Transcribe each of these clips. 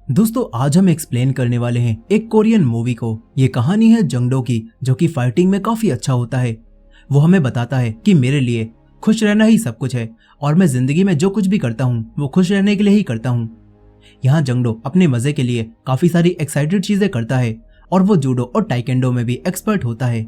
दोस्तों आज हम एक्सप्लेन करने वाले हैं एक कोरियन मूवी को। ये कहानी है जंगडो की, जो कि फाइटिंग में काफी अच्छा होता है। वो हमें बताता है कि मेरे लिए खुश रहना ही सब कुछ है और मैं जिंदगी में जो कुछ भी करता हूँ वो खुश रहने के लिए ही करता हूँ। यहाँ जंगडो अपने मजे के लिए काफी सारी एक्साइटेड चीजें करता है और वो जूडो और टाइकेंडो में भी एक्सपर्ट होता है।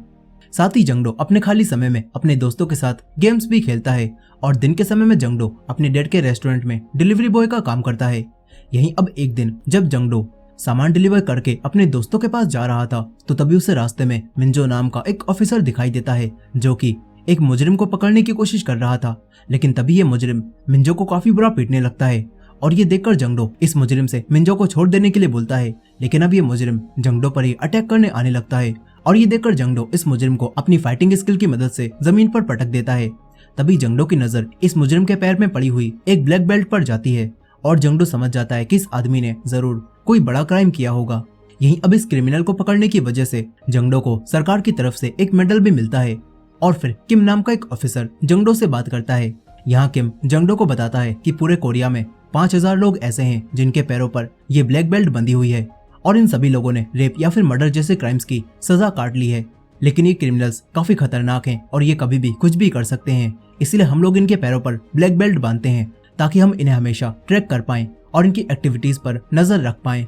साथ ही जंगडो अपने खाली समय में अपने दोस्तों के साथ गेम्स भी खेलता है और दिन के समय में जंगडो अपने डैड के रेस्टोरेंट में डिलीवरी बॉय का काम करता है। यहीं अब एक दिन जब जंगडो सामान डिलीवर करके अपने दोस्तों के पास जा रहा था तो तभी उसे रास्ते में मिंजो नाम का एक ऑफिसर दिखाई देता है, जो कि एक मुजरिम को पकड़ने की कोशिश कर रहा था। लेकिन तभी ये मुजरिम मिंजो को काफी बुरा पीटने लगता है और ये देखकर जंगडो इस मुजरिम से मिंजो को छोड़ देने के लिए बोलता है। लेकिन अब ये मुजरिम जंगडो पर ही अटैक करने आने लगता है और ये देखकर जंगडो इस मुजरिम को अपनी फाइटिंग स्किल की मदद से जमीन पर पटक देता है। तभी जंगडो की नजर इस मुजरिम के पैर में पड़ी हुई एक ब्लैक बेल्ट पर जाती है और जंगडो समझ जाता है कि इस आदमी ने जरूर कोई बड़ा क्राइम किया होगा। यहीं अब इस क्रिमिनल को पकड़ने की वजह से जंगडो को सरकार की तरफ से एक मेडल भी मिलता है। और फिर किम नाम का एक ऑफिसर जंगडो से बात करता है। यहाँ किम जंगडो को बताता है कि पूरे कोरिया में 5000 लोग ऐसे हैं जिनके पैरों पर ये ब्लैक बेल्ट बंधी हुई है और इन सभी लोगों ने रेप या फिर मर्डर जैसे क्राइम्स की सजा काट ली है। लेकिन ये क्रिमिनल्स काफी खतरनाक हैं और ये कभी भी कुछ भी कर सकते हैं, इसलिए हम लोग इनके पैरों पर ब्लैक बेल्ट बांधते हैं ताकि हम इन्हें हमेशा ट्रैक कर पाएं और इनकी एक्टिविटीज पर नजर रख पाएं।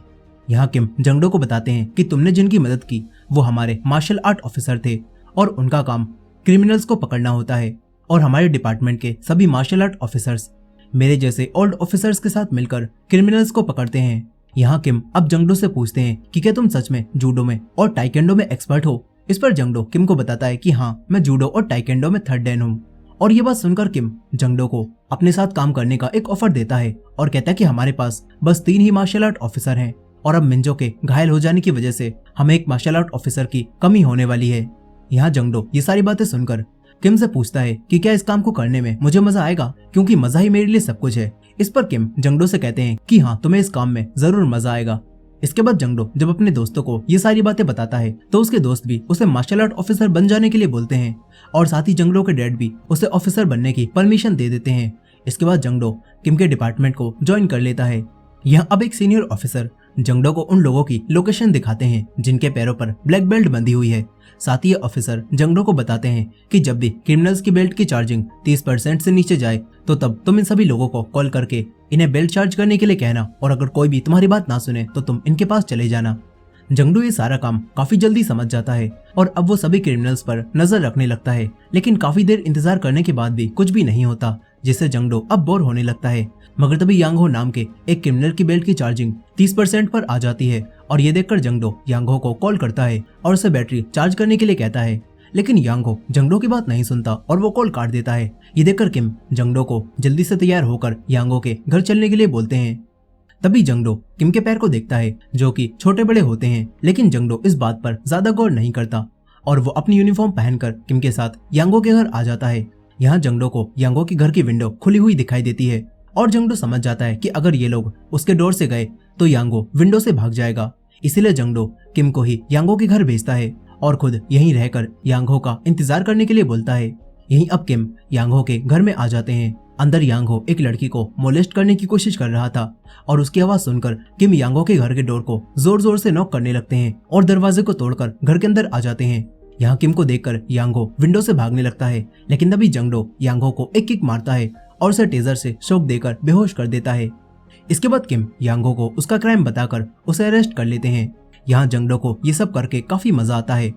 यहाँ किम जंगडो को बताते हैं कि तुमने जिनकी मदद की वो हमारे मार्शल आर्ट ऑफिसर थे और उनका काम क्रिमिनल्स को पकड़ना होता है और हमारे डिपार्टमेंट के सभी मार्शल आर्ट ऑफिसर्स मेरे जैसे ओल्ड ऑफिसर्स के साथ मिलकर क्रिमिनल्स को पकड़ते हैं। यहाँ किम अब जंगडो से पूछते हैं कि क्या तुम सच में जूडो में और टाइकेंडो में एक्सपर्ट हो। इस पर जंगडो किम को बताता है कि हाँ, मैं जूडो और टाइकेंडो में थर्ड डैन हूँ। और ये बात सुनकर किम जंगडो को अपने साथ काम करने का एक ऑफर देता है और कहता है कि हमारे पास बस 3 ही मार्शल आर्ट ऑफिसर हैं और अब मिंजो के घायल हो जाने की वजह से हमें एक मार्शल आर्ट ऑफिसर की कमी होने वाली है। यहाँ जंगडो ये सारी बातें सुनकर किम से पूछता है कि क्या इस काम को करने में मुझे मजा आएगा, क्योंकि मजा ही मेरे लिए सब कुछ है। इस पर किम जंगडो से कहते हैं कि हाँ, तुम्हें इस काम में जरूर मजा आएगा। इसके बाद जंगडो जब अपने दोस्तों को ये सारी बातें बताता है तो उसके दोस्त भी उसे मार्शल आर्ट ऑफिसर बन जाने के लिए बोलते हैं और साथ ही जंगडो के डैड भी उसे ऑफिसर बनने की परमिशन दे देते हैं। इसके बाद जंगडो किम के डिपार्टमेंट को ज्वाइन कर लेता है। यहाँ अब एक सीनियर ऑफिसर जंगडो को उन लोगों की लोकेशन दिखाते हैं जिनके पैरों पर ब्लैक बेल्ट बंधी हुई है। साथ ही ये ऑफिसर जंगडो को बताते हैं कि जब भी क्रिमिनल्स की बेल्ट की चार्जिंग 30% से नीचे जाए तो तब तुम इन सभी लोगों को कॉल करके इन्हें बेल्ट चार्ज करने के लिए कहना और अगर कोई भी तुम्हारी बात ना सुने तो तुम इनके पास चले जाना। जंगडो ये सारा काम काफी जल्दी समझ जाता है और अब वो सभी क्रिमिनल्स पर नजर रखने लगता है। लेकिन काफी देर इंतजार करने के बाद भी कुछ भी नहीं होता, जिससे जंगडो अब बोर होने लगता है। मगर तभी यांगहो नाम के एक क्रिमिनल की बेल्ट की चार्जिंग 30% पर आ जाती है और ये देखकर जंगडो यांगहो को कॉल करता है और उसे बैटरी चार्ज करने के लिए कहता है। लेकिन यांगहो जंगडो की बात नहीं सुनता और वो कॉल काट देता है। ये देखकर किम जंगडो को जल्दी से तैयार होकर यांगहो के घर चलने के लिए बोलते हैं। तभी जंगडो किम के पैर को देखता है जो कि छोटे बड़े होते हैं, लेकिन जंगडो इस बात पर ज्यादा गौर नहीं करता और वो अपनी यूनिफॉर्म पहनकर किम के साथ यांगहो के घर आ जाता है। यहाँ जंगडो को यांगहो की घर की विंडो खुली हुई दिखाई देती है और जंगडो समझ जाता है कि अगर ये लोग उसके डोर से गए तो यांगहो विंडो से भाग जाएगा। इसीलिए जंगडो किम को ही यांगहो के घर भेजता है और खुद यहीं रहकर यांगहो का इंतजार करने के लिए बोलता है। यहीं अब किम यांगहो के घर में आ जाते हैं। अंदर यांगहो एक लड़की को मोलेस्ट करने की कोशिश कर रहा था और उसकी आवाज सुनकर किम यांगहो के घर के डोर को जोर जोर से नॉक करने लगते हैं और दरवाजे को तोड़कर घर के अंदर आ जाते हैं। यहाँ किम को देखकर यांगहो विंडो से भागने लगता है, लेकिन तभी जंगडो यांगहो को एक किक मारता है और उसे टेजर से शॉक देकर बेहोश कर देता है। इसके बाद किम यांगहो को उसका क्राइम बताकर उसे अरेस्ट कर लेते हैं। यहाँ जंगडो को ये सब करके काफी मजा आता है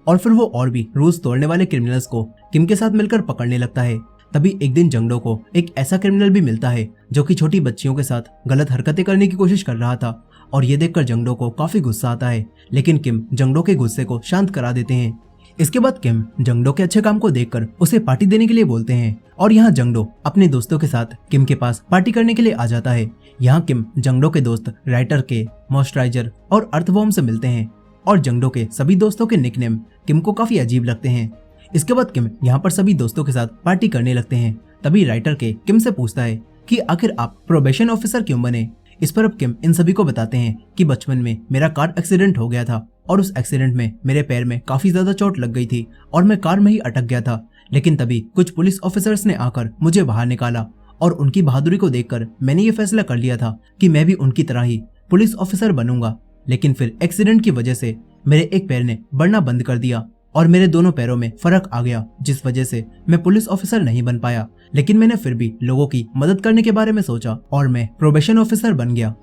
और फिर वो और भी रूल्स तोड़ने वाले क्रिमिनल्स को किम के साथ मिलकर पकड़ने लगता है। तभी एक दिन जंगडो को एक ऐसा क्रिमिनल भी मिलता है जो कि छोटी बच्चियों के साथ गलत हरकतें करने की कोशिश कर रहा था और ये देखकर जंगडो को काफी गुस्सा आता है, लेकिन किम जंगडो के गुस्से को शांत करा देते हैं। इसके बाद किम जंगडो के अच्छे काम को देखकर उसे पार्टी देने के लिए बोलते हैं और यहाँ जंगडो अपने दोस्तों के साथ किम के पास पार्टी करने के लिए आ जाता है। यहाँ किम जंगडो के दोस्त राइटर के, मॉइस्चराइजर और अर्थवॉर्म से मिलते हैं और जंगडो के सभी दोस्तों के निकनेम किम को काफी अजीब लगते हैं। इसके बाद किम यहाँ पर सभी दोस्तों के साथ पार्टी करने लगते हैं। तभी राइटर के किम से पूछता है कि आखिर आप प्रोबेशन ऑफिसर क्यों बने। इस पर अब किम इन सभी को बताते हैं कि बचपन में मेरा कार एक्सीडेंट हो गया था और उस एक्सीडेंट में मेरे पैर में काफी ज्यादा चोट लग गई थी और मैं कार में ही अटक गया था। लेकिन तभी कुछ पुलिस ऑफिसर्स ने आकर मुझे बाहर निकाला और उनकी बहादुरी को देखकर मैंने ये फैसला कर लिया था कि मैं भी उनकी तरह ही पुलिस ऑफिसर बनूंगा, लेकिन फिर एक्सीडेंट की वजह से मेरे एक पैर ने बढ़ना बंद कर दिया और मेरे दोनों पैरों में फर्क आ गया, जिस वजह से मैं पुलिस ऑफिसर नहीं बन पाया। लेकिन मैंने फिर भी लोगों की मदद करने के बारे में सोचा और मैं प्रोबेशन ऑफिसर बन गया।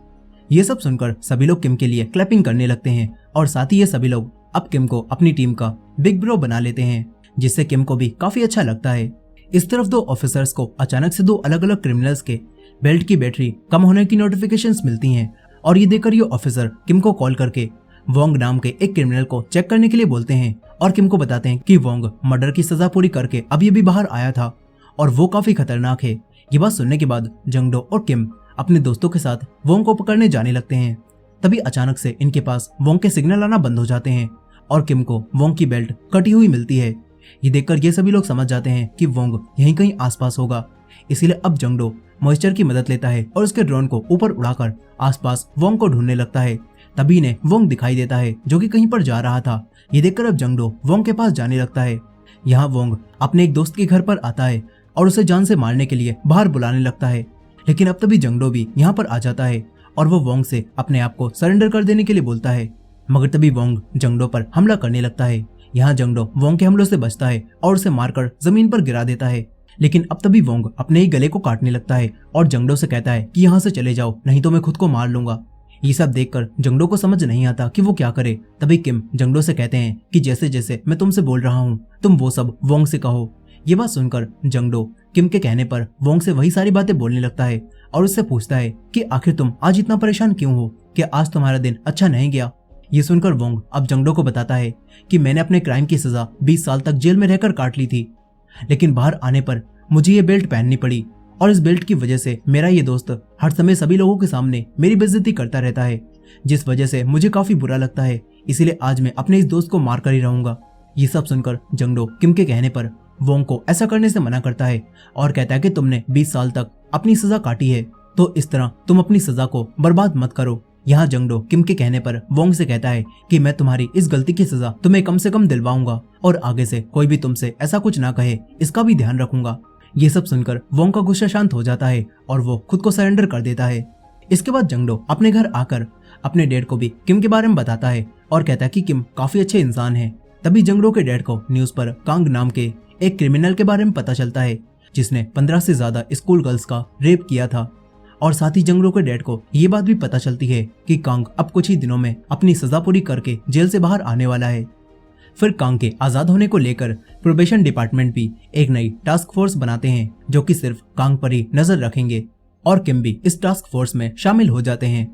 ये सब सुनकर सभी लोग किम के लिए क्लैपिंग करने लगते हैं और साथ ही ये सभी लोग अब किम को अपनी टीम का बिग ब्रो बना लेते हैं, जिससे किम को भी काफी अच्छा लगता है। इस तरफ दो ऑफिसर्स को अचानक से दो अलग अलग क्रिमिनल्स के बेल्ट की बैटरी कम होने की नोटिफिकेशंस मिलती हैं और ये देखकर ये ऑफिसर किम को कॉल करके वोंग नाम के एक क्रिमिनल को चेक करने के लिए बोलते हैं और किम को बताते हैं कि वोंग मर्डर की सजा पूरी करके अभी अभी बाहर आया था और वो काफी खतरनाक है। ये बात सुनने के बाद जंगडो और किम अपने दोस्तों के साथ वोंग को पकड़ने जाने लगते हैं। तभी अचानक से इनके पास वोंग के सिग्नल आना बंद हो जाते हैं और किम को वोंग की बेल्ट कटी हुई मिलती है। ये देखकर ये सभी लोग समझ जाते हैं कि वोंग यहीं कहीं आसपास होगा, इसीलिए अब जंगडो मॉइस्चर की मदद लेता है और उसके ड्रोन को ऊपर उड़ाकर आसपास वोंग को ढूंढने लगता है। तभी इन्हें वोंग दिखाई देता है जो कि कहीं पर जा रहा था। ये देखकर अब जंगडो वोंग के पास जाने लगता है। यहाँ वोंग अपने एक दोस्त के घर पर आता है और उसे जान से मारने के लिए बाहर बुलाने लगता है, लेकिन अब तभी जंगडो भी यहाँ पर आ जाता है और वो वोंग से अपने आप को सरेंडर कर देने के लिए बोलता है। मगर तभी वोंग जंगडो पर हमला करने लगता है। यहाँ जंगडो वोंग के हमलों से बचता है और उसे मारकर जमीन पर गिरा देता है, लेकिन अब तभी वोंग अपने ही गले को काटने लगता है और जंगडो से कहता है कि यहाँ से चले जाओ, नहीं तो मैं खुद को मार लूंगा। ये सब देखकर जंगडो को समझ नहीं आता कि वो क्या करे। तभी किम जंगडो से कहते हैं कि जैसे जैसे मैं तुमसे बोल रहा हूँ तुम वो सब वोंग से कहो। ये बात सुनकर जंगडो किम के कहने पर वोंग से वही सारी बातें बोलने लगता है और उससे पूछता है कि आखिर तुम आज इतना परेशान क्यों हो, कि आज तुम्हारा दिन अच्छा नहीं गया। ये सुनकर वोंग अब जंगडो को बताता है कि मैंने अपने क्राइम की सजा 20 साल तक जेल में रहकर काट ली थी, लेकिन बाहर आने पर मुझे ये बेल्ट पहननी पड़ी और इस बेल्ट की वजह से मेरा ये दोस्त हर समय सभी लोगों के सामने मेरी बेइज्जती करता रहता है, जिस वजह से मुझे काफी बुरा लगता है। इसीलिए आज मैं अपने इस दोस्त को मार कर ही रहूंगा। ये सब सुनकर जंगडो किम के कहने पर वोंग को ऐसा करने से मना करता है और कहता है कि तुमने 20 साल तक अपनी सजा काटी है, तो इस तरह तुम अपनी सजा को बर्बाद मत करो। यहाँ जंगडो किम के कहने पर वोंग से कहता है कि मैं तुम्हारी इस गलती की सजा तुम्हें कम से कम दिलवाऊंगा और आगे से कोई भी तुमसे ऐसा कुछ ना कहे, इसका भी ध्यान रखूंगा। ये सब सुनकर वोंग का गुस्सा शांत हो जाता है और वो खुद को सरेंडर कर देता है। इसके बाद जंगडो अपने घर आकर अपने डैड को भी किम के बारे में बताता है और कहता है कि किम काफी अच्छे इंसान है। तभी जंगडो के डैड को न्यूज पर कांग नाम के एक क्रिमिनल के बारे में पता चलता है जिसने 15 से ज्यादा स्कूल गर्ल्स का रेप किया था और साथ ही जंगडो के डैड को ये बात भी पता चलती है कि कांग अब कुछ ही दिनों में अपनी सजा पूरी करके जेल से बाहर आने वाला है। फिर कांग के आजाद होने को लेकर प्रोबेशन डिपार्टमेंट भी एक नई टास्क फोर्स बनाते हैं जो कि सिर्फ कांग पर ही नजर रखेंगे और किम भी इस टास्क फोर्स में शामिल हो जाते हैं।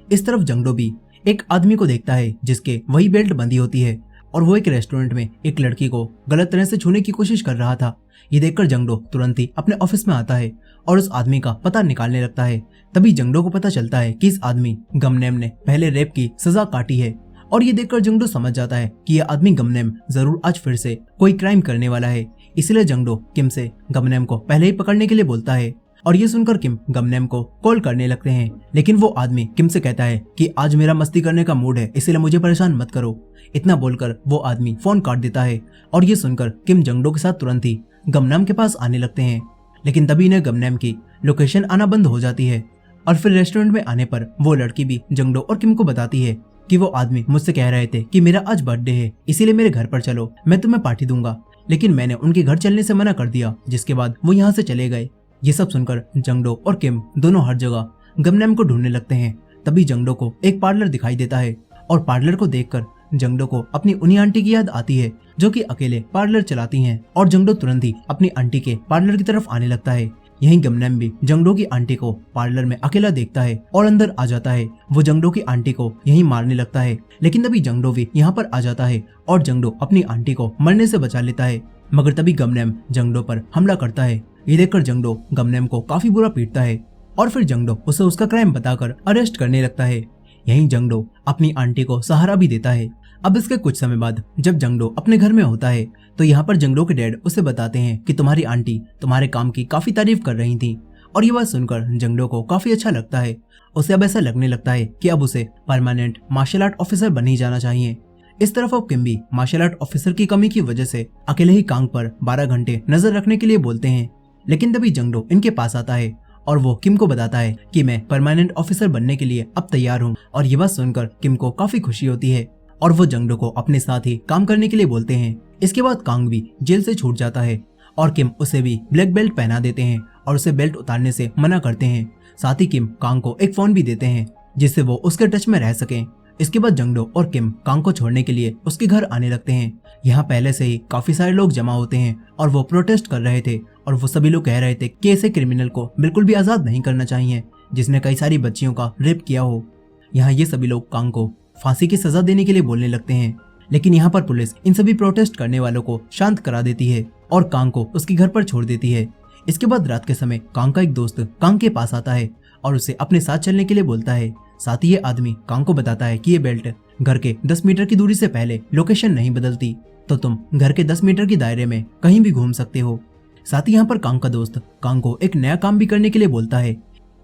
इस तरफ जंगडो भी एक आदमी को देखता है जिसके वही बेल्ट बंधी होती है और वो एक रेस्टोरेंट में एक लड़की को गलत तरह से छूने की कोशिश कर रहा था। ये देखकर जंगडो तुरंत ही अपने ऑफिस में आता है और उस आदमी का पता निकालने लगता है। तभी जंगडो को पता चलता है कि इस आदमी गमनेम ने पहले रेप की सजा काटी है और ये देखकर जंगडो समझ जाता है कि यह आदमी गमनेम जरूर आज फिर से कोई क्राइम करने वाला है। इसलिए जंगडो किम से गमनेम को पहले ही पकड़ने के लिए बोलता है और ये सुनकर किम गमनेम को कॉल करने लगते हैं, लेकिन वो आदमी किम से कहता है कि आज मेरा मस्ती करने का मूड है, इसलिए मुझे परेशान मत करो। इतना बोलकर वो आदमी फोन काट देता है और ये सुनकर किम जंगडो के साथ तुरंत ही गमनेम के पास आने लगते हैं, लेकिन तभी इन्हें गमनेम की लोकेशन आना बंद हो जाती है और फिर रेस्टोरेंट में आने पर वो लड़की भी जंगडो और किम को बताती है कि वो आदमी मुझसे कह रहे थे कि मेरा आज बर्थडे है, इसीलिए मेरे घर पर चलो, मैं तुम्हें पार्टी दूंगा। लेकिन मैंने उनके घर चलने से मना कर दिया, जिसके बाद वो यहाँ से चले गए। ये सब सुनकर जंगडो और किम दोनों हर जगह गमनेम को ढूंढने लगते हैं। तभी जंगडो को एक पार्लर दिखाई देता है और पार्लर को देखकर जंगडो को अपनी उन्हीं आंटी की याद आती है जो कि अकेले पार्लर चलाती हैं और जंगडो तुरंत ही अपनी आंटी के पार्लर की तरफ आने लगता है। यहीं गमनेम भी जंगडो की आंटी को पार्लर में अकेला देखता है और अंदर आ जाता है। वो जंगडो की आंटी को यहीं मारने लगता है, लेकिन तभी जंगडो भी यहाँ पर आ जाता है और जंगडो अपनी आंटी को मरने से बचा लेता है। मगर तभी गमनेम जंगडो पर हमला करता है। ये देखकर जंगडो गमनेम को काफी बुरा पीटता है और फिर जंगडो उसे उसका क्राइम बताकर अरेस्ट करने लगता है। यहीं जंगडो अपनी आंटी को सहारा भी देता है। अब इसके कुछ समय बाद जब जंगडो अपने घर में होता है तो यहाँ पर जंगडो के डैड उसे बताते हैं कि तुम्हारी आंटी तुम्हारे काम की काफी तारीफ कर रही थी और ये बात सुनकर जंगडो को काफी अच्छा लगता है। उसे अब ऐसा लगने लगता है कि अब उसे परमानेंट मार्शल आर्ट ऑफिसर बन ही जाना चाहिए। इस तरफ अब किम भी मार्शल आर्ट ऑफिसर की कमी की वजह से अकेले ही कांग पर 12 घंटे नजर रखने के लिए बोलते हैं, लेकिन तभी जंगडो इनके पास आता है और वो किम को बताता है कि मैं परमानेंट ऑफिसर बनने के लिए अब तैयार हूँ। और ये बात सुनकर किम को काफी खुशी होती है और वो जंगडो को अपने साथ ही काम करने के लिए बोलते हैं। इसके बाद कांग भी जेल से छूट जाता है और किम उसे भी ब्लैक बेल्ट पहना देते हैं और उसे बेल्ट उतारने से मना करते हैं। साथ ही किम कांग को एक फोन भी देते हैं जिससे वो उसके टच में रह सकें। इसके बाद जंगडो और किम कांग को छोड़ने के लिए उसके घर आने लगते हैं। यहाँ पहले से ही काफी सारे लोग जमा होते हैं और वो प्रोटेस्ट कर रहे थे और वो सभी लोग कह रहे थे कि ऐसे क्रिमिनल को बिल्कुल भी आजाद नहीं करना चाहिए जिसने कई सारी बच्चियों का रेप किया हो। यहाँ ये सभी लोग कांग को फांसी की सजा देने के लिए बोलने लगते हैं, लेकिन यहाँ पर पुलिस इन सभी प्रोटेस्ट करने वालों को शांत करा देती है और कांग को उसके घर पर छोड़ देती है। इसके बाद रात के समय कांग का एक दोस्त कांग के पास आता है और उसे अपने साथ चलने के लिए बोलता है। साथ ही ये आदमी कांग को बताता है कि ये बेल्ट घर के 10 मीटर की दूरी से पहले लोकेशन नहीं बदलती, तो तुम घर के 10 मीटर के दायरे में कहीं भी घूम सकते हो। साथ ही यहाँ पर कांग का दोस्त कांग को एक नया काम भी करने के लिए बोलता है।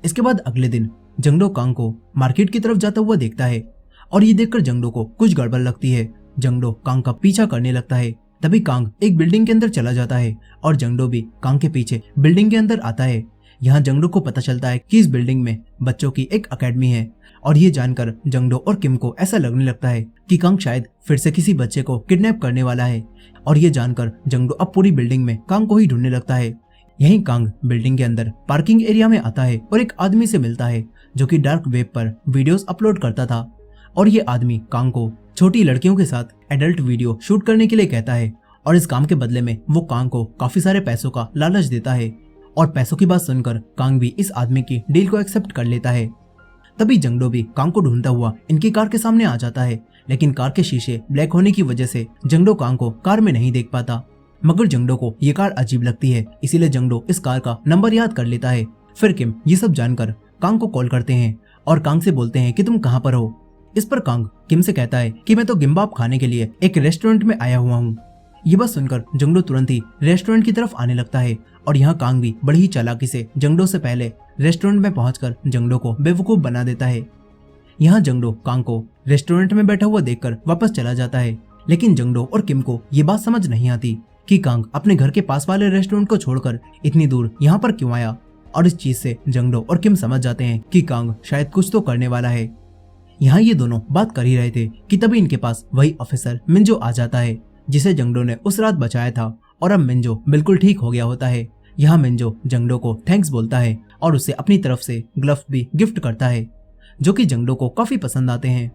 इसके बाद अगले दिन जंगडो कांग को मार्केट की तरफ जाता हुआ देखता है और ये देखकर जंगडो को कुछ गड़बड़ लगती है। जंगडो कांग का पीछा करने लगता है। तभी कांग एक बिल्डिंग के अंदर चला जाता है और जंगडो भी कांग के पीछे बिल्डिंग के अंदर आता है। यहाँ जंगडो को पता चलता है कि इस बिल्डिंग में बच्चों की एक अकेडमी है और ये जानकर जंगडो और किम को ऐसा लगने लगता है कि कांग शायद फिर से किसी बच्चे को किडनैप करने वाला है। और ये जानकर जंगडो अब पूरी बिल्डिंग में कांग को ही ढूंढने लगता है। यहीं कांग बिल्डिंग के अंदर पार्किंग एरिया में आता है और एक आदमी से मिलता है जो कि डार्क वेब पर वीडियोस अपलोड करता था। और ये आदमी कांग को छोटी लड़कियों के साथ एडल्ट वीडियो शूट करने के लिए कहता है और इस काम के बदले में वो कांग को काफी सारे पैसों का लालच देता है। और पैसों की बात सुनकर कांग भी इस आदमी की डील को एक्सेप्ट कर लेता है। तभी जंगडो भी कांग को ढूंढता हुआ इनकी कार के सामने आ जाता है, लेकिन कार के शीशे ब्लैक होने की वजह से जंगडो कांग को कार में नहीं देख पाता। मगर जंगडो को ये कार अजीब लगती है, इसीलिए जंगडो इस कार का नंबर याद कर लेता है। फिर किम ये सब जानकर कांग को कॉल करते हैं और कांग से बोलते हैं कि तुम कहाँ पर हो। इस पर कांग किम से कहता है कि मैं तो गिम्बाप खाने के लिए एक रेस्टोरेंट में आया हुआ हूँ। ये बात सुनकर जंगडो तुरंत ही रेस्टोरेंट की तरफ आने लगता है और यहाँ कांग भी बड़ी ही चालाकी से जंगडो से पहले रेस्टोरेंट में पहुंचकर जंगडो को बेवकूफ बना देता है। यहाँ जंगडो कांग को रेस्टोरेंट में बैठा हुआ देखकर वापस चला जाता है, लेकिन जंगडो और किम को ये बात समझ नहीं आती कि कांग अपने घर के पास वाले रेस्टोरेंट को छोड़कर इतनी दूर यहाँ पर क्यों आया। और इस चीज से जंगडो और किम समझ जाते हैं कि कांग शायद कुछ तो करने वाला है। यहाँ ये दोनों बात कर ही रहे थे कि तभी इनके पास वही ऑफिसर मिंजो आ जाता है जिसे जंगडो ने उस रात बचाया था और अब मिंजो बिल्कुल ठीक हो गया होता है। यहाँ मिंजो जंगडो को थैंक्स बोलता है और उसे अपनी तरफ से ग्लव्स भी गिफ्ट करता है जो कि जंगडो को काफी पसंद आते हैं।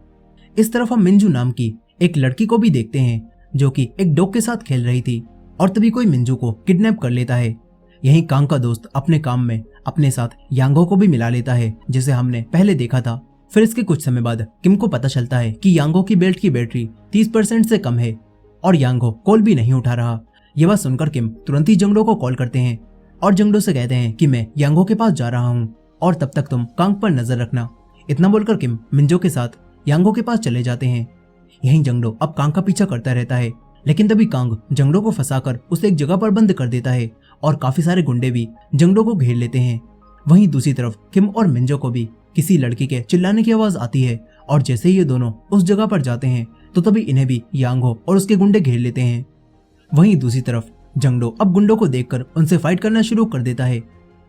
इस तरफ हम मिंजू नाम की एक लड़की को भी देखते हैं जो कि एक डॉग के साथ खेल रही थी और तभी कोई मिंजू को किडनैप कर लेता है। यहीं कांग का दोस्त अपने काम में अपने साथ यांगो को भी मिला लेता है जिसे हमने पहले देखा था। फिर इसके कुछ समय बाद किम को पता चलता है कि यांगो की बेल्ट की बैटरी 30% से कम है और यांगो कॉल भी नहीं उठा रहा। ये बात सुनकर किम तुरंत ही जंगडो को कॉल करते हैं और जंगडो से कहते हैं कि मैं यांगो के पास जा रहा हूँ और तब तक तुम कांग पर नजर रखना। इतना बोलकर किम मिंजो के साथ यांगो के पास चले जाते हैं। यहीं जंगडो अब कांग का पीछा करता रहता है, लेकिन तभी कांग जंगडो को फंसाकर उसे एक जगह पर बंद कर देता है और काफी सारे गुंडे भी जंगडो को घेर लेते हैं। वहीं दूसरी तरफ किम और मिंजो को भी किसी लड़की के चिल्लाने की आवाज आती है और जैसे ही ये दोनों उस जगह पर जाते हैं तो तभी इन्हें भी यांगो और उसके गुंडे घेर लेते हैं। वहीं दूसरी तरफ जंगडो अब गुंडों को देखकर उनसे फाइट करना शुरू कर देता है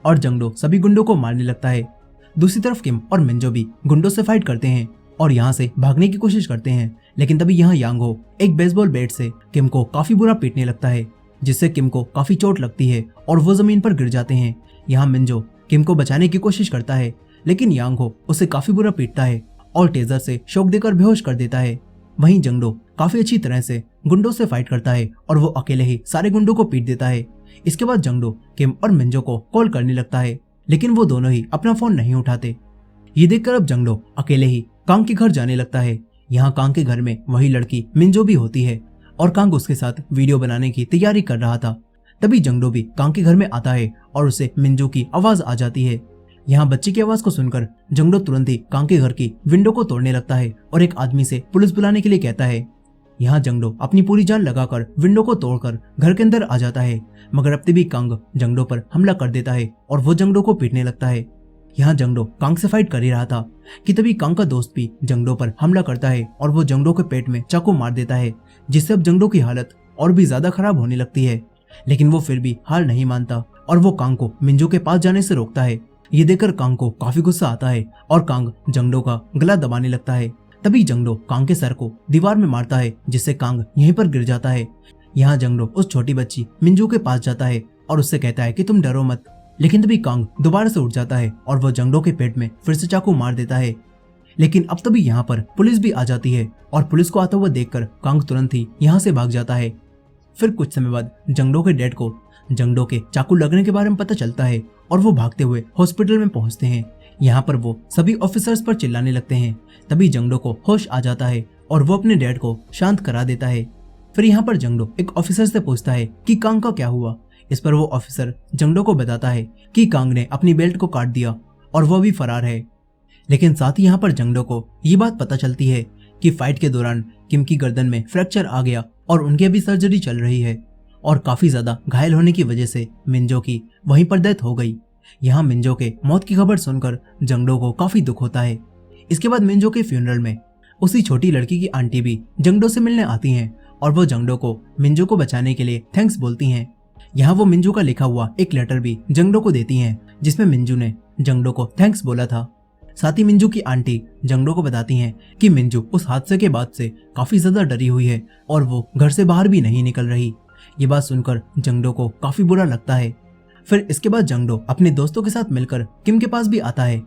और जंगडो सभी गुंडों को मारने लगता है। दूसरी तरफ किम और मिंजो भी गुंडों से फाइट करते हैं और यहाँ से भागने की कोशिश करते हैं, लेकिन तभी यहाँ यांगो एक बेसबॉल बैट से किम को काफी बुरा पीटने लगता है जिससे किम को काफी चोट लगती है और वो जमीन पर गिर जाते हैं। यहाँ मिंजो किम को बचाने की कोशिश करता है, लेकिन यांगो उसे काफी बुरा पीटता है और टेजर से शॉक देकर बेहोश कर देता है। वहीं जंगडो काफी अच्छी तरह से गुंडों से फाइट करता है और वो अकेले ही सारे गुंडों को पीट देता है। इसके बाद जंगडो किम और मिंजो को कॉल करने लगता है, लेकिन वो दोनों ही अपना फोन नहीं उठाते। ये देखकर अब जंगडो अकेले ही कांग के घर जाने लगता है। यहाँ कांग के घर में वही लड़की मिंजो भी होती है और कांग उसके साथ वीडियो बनाने की तैयारी कर रहा था। तभी जंगडो भी कांग के घर में आता है और उसे मिंजो की आवाज आ जाती है। यहाँ बच्चे की आवाज को सुनकर जंगडो तुरंत ही कांग के घर की विंडो को तोड़ने लगता है और एक आदमी से पुलिस बुलाने के लिए कहता है। यहाँ जंगडो अपनी पूरी जान लगाकर विंडो को तोड़कर घर के अंदर आ जाता है, मगर अब तभी कांग जंगडो पर हमला कर देता है और वो जंगडो को पीटने लगता है। यहाँ जंगडो कांग से फाइट कर ही रहा था कि तभी कांग का दोस्त भी जंगडो पर हमला करता है और वो जंगडो के पेट में चाकू मार देता है, जिससे अब जंगडो की हालत और भी ज्यादा खराब होने लगती है। लेकिन वो फिर भी हार नहीं मानता और वो कांग को मिंजो के पास जाने से रोकता है, ये देखकर कांग को काफी गुस्सा आता है और कांग जंगडो का गला दबाने लगता है। तभी जंगडो कांग के सर को दीवार में मारता है, जिससे कांग यहीं पर गिर जाता है। यहाँ जंगडो उस छोटी बच्ची मिंजू के पास जाता है और उससे कहता है कि तुम डरो मत। लेकिन तभी कांग दोबारा से उठ जाता है और वो जंगडो के पेट में फिर से चाकू मार देता है। लेकिन अब तभी यहाँ पर पुलिस भी आ जाती है और पुलिस को आता हुआ देखकर कांग तुरंत ही यहाँ से भाग जाता है। फिर कुछ समय बाद जंगडो के डैड को जंगडो के चाकू लगने के बारे में पता चलता है और वो भागते हुए हॉस्पिटल में पहुंचते हैं। यहाँ पर वो सभी ऑफिसर्स पर चिल्लाने लगते हैं। तभी जंगडो को होश आ जाता है और वो अपने डैड को शांत करा देता है। फिर यहाँ पर जंगडो एक ऑफिसर से पूछता है कि कांग का क्या हुआ। इस पर वो ऑफिसर जंगडो को बताता है कि कांग ने अपनी बेल्ट को काट दिया और वो भी फरार है। लेकिन साथ ही यहाँ पर जंगडो को ये बात पता चलती है कि फाइट के दौरान किम की गर्दन में फ्रैक्चर आ गया और उनकी अभी सर्जरी चल रही है और काफी ज्यादा घायल होने की वजह से मिंजो की वहीं पर डेथ हो गई। यहाँ मिंजो के मौत की खबर सुनकर जंगडो को काफी दुख होता है। इसके बाद मिंजो के फ्यूनरल में उसी छोटी लड़की की आंटी भी जंगडो से मिलने आती हैं और वो जंगडो को मिंजो को बचाने के लिए थैंक्स बोलती हैं। यहाँ वो मिंजो का लिखा हुआ एक लेटर भी जंगडो को देती हैं, जिसमें मिंजू ने जंगडो को थैंक्स बोला था। साथ ही मिंजू की आंटी जंगडो को बताती हैं कि मिंजू उस हादसे के बाद से काफी ज्यादा डरी हुई है और वो घर से बाहर भी नहीं निकल रही। ये बात सुनकर जंगडो को काफी बुरा लगता है। फिर इसके बाद जंगडो अपने दोस्तों के साथ मिलकर किम के पास भी आता है।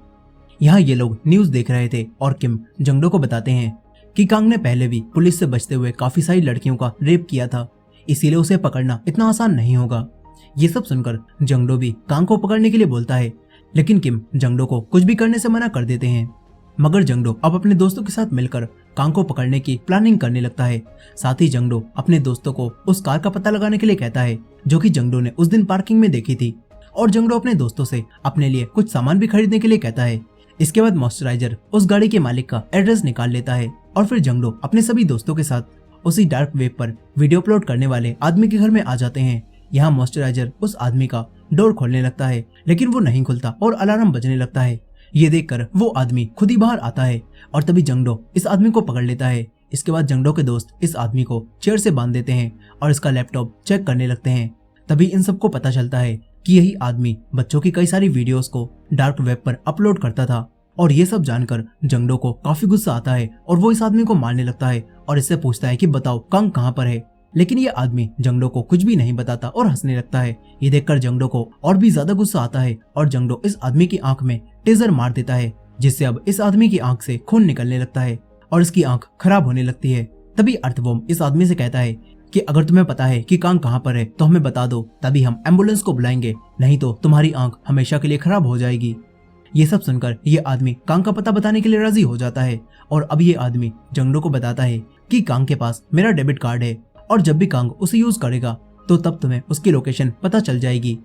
यहाँ ये लोग न्यूज देख रहे थे और किम जंगडो को बताते हैं कि कांग ने पहले भी पुलिस से बचते हुए काफी सारी लड़कियों का रेप किया था, इसीलिए उसे पकड़ना इतना आसान नहीं होगा। ये सब सुनकर जंगडो भी कांग को पकड़ने के लिए बोलता है, लेकिन किम जंगडो को कुछ भी करने से मना कर देते हैं। मगर जंगडो अब अपने दोस्तों के साथ मिलकर कांग को पकड़ने की प्लानिंग करने लगता है। साथ ही जंगडो अपने दोस्तों को उस कार का पता लगाने के लिए कहता है जो कि जंगडो ने उस दिन पार्किंग में देखी थी, और जंगडो अपने दोस्तों से अपने लिए कुछ सामान भी खरीदने के लिए कहता है। इसके बाद मॉइस्चराइजर उस गाड़ी के मालिक का एड्रेस निकाल लेता है और फिर जंगडो अपने सभी दोस्तों के साथ उसी डार्क वेब पर वीडियो अपलोड करने वाले आदमी के घर में आ जाते हैं। यहाँ मॉइस्चराइजर उस आदमी का डोर खोलने लगता है, लेकिन वो नहीं खुलता और अलार्म बजने लगता है। ये देखकर वो आदमी खुद ही बाहर आता है और तभी जंगडो इस आदमी को पकड़ लेता है। इसके बाद जंगडो के दोस्त इस आदमी को चेयर से बांध देते हैं और इसका लैपटॉप चेक करने लगते हैं। तभी इन सबको पता चलता है कि यही आदमी बच्चों की कई सारी वीडियोस को डार्क वेब पर अपलोड करता था। और ये सब जानकर जंगडो को काफी गुस्सा आता है और वो इस आदमी को मारने लगता है और इससे पूछता है कि बताओ कांग कहाँ पर है। लेकिन ये आदमी जंगडो को कुछ भी नहीं बताता और हंसने लगता है। ये देखकर जंगडो को और भी ज्यादा गुस्सा आता है और जंगडो इस आदमी की आंख में टेजर मार देता है, जिससे अब इस आदमी की आंख से खून निकलने लगता है और इसकी आंख खराब होने लगती है। तभी अर्थवॉर्म इस आदमी से कहता है कि अगर तुम्हें पता है कि कांग कहाँ पर है तो हमें बता दो, तभी हम एम्बुलेंस को बुलाएंगे, नहीं तो तुम्हारी आंख हमेशा के लिए खराब हो जाएगी। ये सब सुनकर ये आदमी कांग का पता बताने के लिए राजी हो जाता है और अब ये आदमी जंगडो को बताता है कि कांग के पास मेरा डेबिट कार्ड है और जब भी कांग उसे यूज करेगा तो तब तुम्हें उसकी लोकेशन पता चल जाएगी।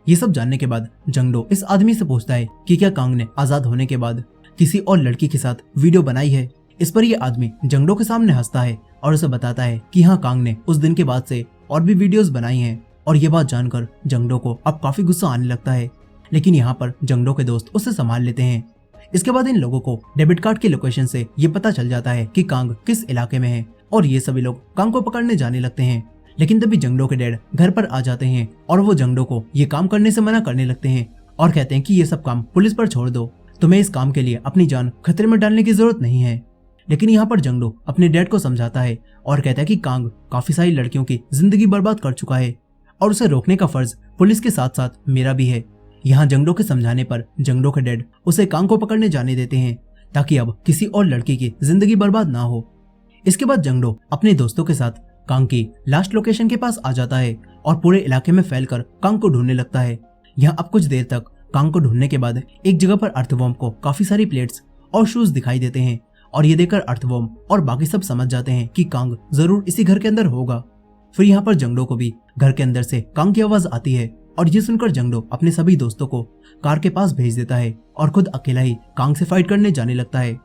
ये सब जानने के बाद जंगडो इस आदमी से पूछता है कि क्या कांग ने आजाद होने के बाद किसी और लड़की के साथ वीडियो बनाई है। इस पर यह आदमी जंगडो के सामने हंसता है और उसे बताता है कि हाँ, कांग ने उस दिन के बाद से और भी वीडियोस बनाई हैं। और ये बात जानकर जंगडो को अब काफी गुस्सा आने लगता है, लेकिन यहाँ पर जंगडो के दोस्त उसे संभाल लेते हैं। इसके बाद इन लोगों को डेबिट कार्ड की लोकेशन से ये पता चल जाता है कि कांग किस इलाके में है और ये सभी लोग कांग को पकड़ने जाने लगते हैं। लेकिन तभी जंगडो के डैड घर पर आ जाते हैं और वो जंगडो को ये काम करने से मना करने लगते हैं और कहते हैं कि ये सब काम पुलिस पर छोड़ दो, तुम्हें इस काम के लिए अपनी जान खतरे में डालने की जरूरत नहीं है। लेकिन यहाँ पर जंगडो अपने डैड को समझाता है और कहता है कि कांग काफी सारी लड़कियों की जिंदगी बर्बाद कर चुका है और उसे रोकने का फर्ज पुलिस के साथ साथ मेरा भी है। यहाँ जंगडो के समझाने पर जंगडो के डैड उसे कांग को पकड़ने जाने देते हैं ताकि अब किसी और लड़की की जिंदगी बर्बाद ना हो। इसके बाद जंगडो अपने दोस्तों के साथ कांग की लास्ट लोकेशन के पास आ जाता है और पूरे इलाके में फैलकर कांग को ढूंढने लगता है। यहाँ अब कुछ देर तक कांग को ढूंढने के बाद एक जगह पर अर्थवॉर्म को काफी सारी प्लेट्स और शूज दिखाई देते हैं और ये देखकर अर्थवॉर्म और बाकी सब समझ जाते हैं कि कांग जरूर इसी घर के अंदर होगा। फिर यहाँ पर जंगडो को भी घर के अंदर से कांग की आवाज आती है और ये सुनकर जंगडो अपने सभी दोस्तों को कार के पास भेज देता है और खुद अकेला ही कांग से फाइट करने जाने लगता है।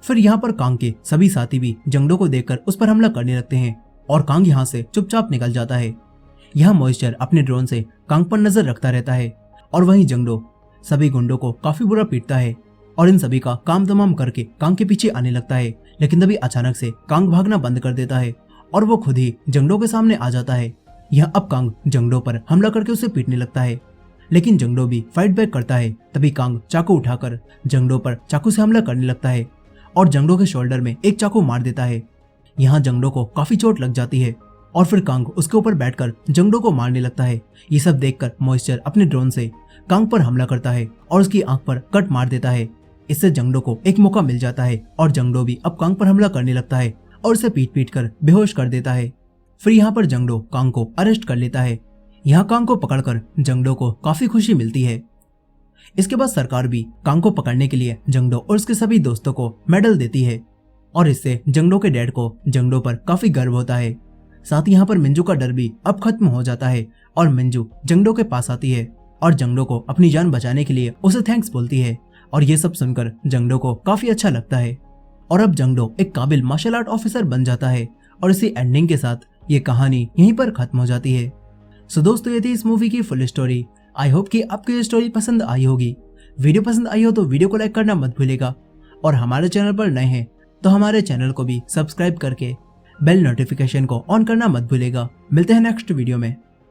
फिर यहाँ पर कांग के सभी साथी भी जंगडो को देखकर उस पर हमला करने लगते हैं और कांग यहाँ से चुपचाप निकल जाता है। यहाँ मॉइस्चर अपने ड्रोन से कांग पर नजर रखता रहता है और वहीं जंगडो सभी गुंडों को काफी बुरा पीटता है और इन सभी का काम तमाम करके कांग के पीछे आने लगता है। लेकिन तभी अचानक से कांग भागना बंद कर देता है और वो खुद ही जंगडो के सामने आ जाता है। यहाँ अब कांग जंगडो पर हमला करके उसे पीटने लगता है, लेकिन जंगडो भी फाइट बैक करता है। तभी कांग चाकू उठाकर जंगडो पर चाकू से हमला करने लगता है और जंगडो के शोल्डर में एक चाकू मार देता है। यहाँ जंगडो को काफी चोट लग जाती है और फिर कांग उसके ऊपर बैठकर जंगडो को मारने लगता है। ये सब देखकर मॉइस्चर अपने ड्रोन से कांग पर हमला करता है और उसकी आंख पर कट मार देता है। इससे जंगडो को एक मौका मिल जाता है और जंगडो भी अब कांग पर हमला करने लगता है और उसे पीट पीट कर बेहोश कर देता है। फिर यहाँ पर जंगडो कांग को अरेस्ट कर लेता है। यहाँ कांग को पकड़कर जंगडो को काफी खुशी मिलती है। इसके बाद सरकार भी कांग को पकड़ने के लिए जंगडो और उसके सभी दोस्तों को मेडल देती है और इससे जंगडो के डैड को जंगडो पर काफी गर्व होता है। साथ ही यहाँ पर मिंजू का डर भी अब खत्म हो जाता है और मिंजू जंगडो के पास आती है और जंगडो को अपनी जान बचाने के लिए उसे थैंक्स बोलती है और ये सब सुनकर जंगडो को काफी अच्छा लगता है और अब जंगडो एक काबिल मार्शल आर्ट ऑफिसर बन जाता है और इसी एंडिंग के साथ ये कहानी यहीं पर खत्म हो जाती है। सो दोस्तों, ये थी इस मूवी की फुल स्टोरी। आई होप कि आपको ये स्टोरी पसंद आई होगी। वीडियो पसंद आई हो तो वीडियो को लाइक करना मत भूलिएगा और हमारे चैनल पर नए हैं तो हमारे चैनल को भी सब्सक्राइब करके बेल नोटिफिकेशन को ऑन करना मत भूलिएगा। मिलते हैं नेक्स्ट वीडियो में।